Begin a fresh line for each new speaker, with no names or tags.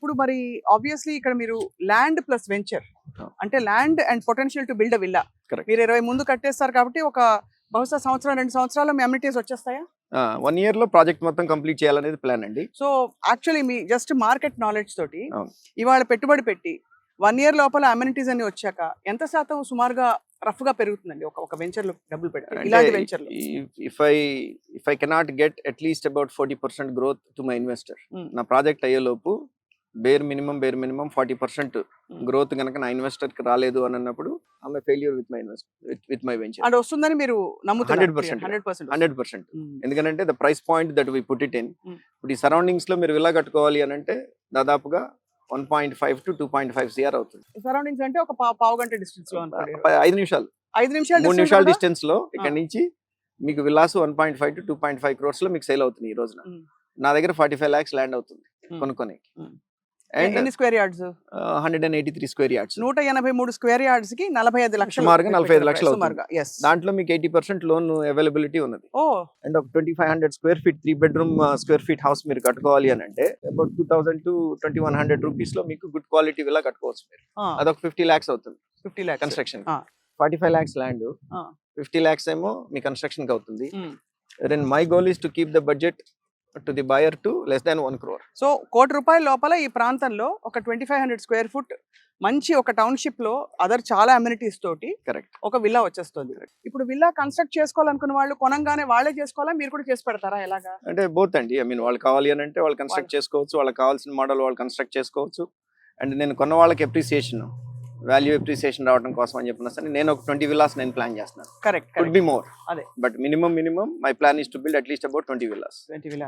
ఇప్పుడు మరి ఆబ్వియస్లీ ఇక్కడ మీరు ల్యాండ్ ప్లస్ వెంచర్
Oh.
అంటే land and potential to build a villa
Correct.
మీరు 20 ముందు కట్టేస్తారు కాబట్టి ఒక బహుశా సంవత్సరం 2 సంవత్సరాల్లో మీ అమ్యూనిటీస్ వచ్చేస్తాయా?
1 year లో ప్రాజెక్ట్ మొత్తం కంప్లీట్ చేయాలనేది ప్లాన్ అండి.
సో యాక్చువల్లీ మీ జస్ట్ మార్కెట్ నాలెడ్జ్ తోటి
అవును.
ఇవాళ పెట్టుబడి పెట్టి 1 year లోపల అమ్యూనిటీస్ అన్ని వచ్చాక ఎంత శాతం సుమారుగా రఫ్ గా పెరుగుతుందండి ఒక వెంచర్ లో డబ్బులు పెడితే ఇలాంటి వెంచర్ లో?
If I cannot get at least about 40% growth to my investor, నా ప్రాజెక్ట్ అయ్యేలోపు బేర్ మినిమం 40% గ్రోత్ కనుక నా ఇన్వెస్టర్ కి రాలేదు అని అన్నప్పుడు I'm failure with my venture.
అంటే వస్తుందని మీరు నమ్ముతున్నారు?
100%. 100%. ఎందుకంటే the price point that we put it in, ఇప్పుడు ఈ సరౌండింగ్స్ లో మీరు విల్లా కట్టుకోవాలి అని అంటే దాదాపుగా 1.5 to 2.5 CR అవుతుంది.
సరౌండింగ్స్ అంటే ఒక పావు గంట డిస్టెన్స్ లో
5 నిమిషాలు 3 నిమిషాల డిస్టెన్స్ లో ఇక్కడ నుంచి మీకు విల్లాస్ 1.5 to 2.5 crores లో మీకు సేల్ అవుతుంది ఈ రోజున. నా దగ్గర 45 lakhs ల్యాండ్ అవుతుంది కొనుక్కొని.
ఎన్ని square yards?
183 square yards.
183 square yards కి 45 లక్షలు,
సుమారుగా 45 లక్షలు
సుమారుగా. yes.
దాంట్లో మీకు 80% లోన్ అవైలబిలిటీ ఉన్నది.
ఓ
అండ్ ఒక 2500 square feet 3 bedroom square feet house మీరు కట్టుకోవాలి అని అంటే అబౌట్ 2000 to 2100 రూపీస్ లో మీకు గుడ్ క్వాలిటీ విల్లా కట్టుకోవచ్చు మీరు. అదొక 50 lakhs అవుతుంది
50 lakhs
construction. 45 lakhs land, 50 lakhs ఏమో మీ కన్స్ట్రక్షన్ కి అవుతుంది. Then my goal is to keep the budget to the buyer to less than 1 crore.
So ₹1 లోపల ఈ ప్రాంతంలో ఒక 2500 స్క్వేర్ ఫుట్ మంచి ఒక టౌన్షిప్ లో అదర్ చాలా అమ్యూనిటీస్ తోటి
కరెక్ట్
ఒక విల్లా వచ్చేస్తుంది. ఇప్పుడు విల్లా కన్స్ట్రక్ట్ చేసుకోవాలనుకున్న వాళ్ళు కొనంగానే వాళ్ళే చేసుకోవాలా, మీరు కూడా చేసి పెడతారా? ఎలాగా
అంటే బోత్ అండి. ఐ మీన్ వాళ్ళు కావాలి అని అంటే వాళ్ళు కన్స్ట్రక్ట్ చేసుకోవచ్చు, వాళ్ళకి కావాల్సిన మోడల్ వాళ్ళు కన్స్ట్రక్ట్ చేసుకోవచ్చు. అండ్ నేను కొన్న వాళ్ళకి అప్రిసియేషన్ వాల్యూ అప్రిసియేషన్ రావడం కోసం అని చెప్పిన సరే నేను ఒక 20 villas నేను ప్లాన్ చేస్తున్నాను.
కరెక్ట్
కుడ్ బి మోర్,
అదే
but minimum my plan is to build at least about 20 villas.
20 villas.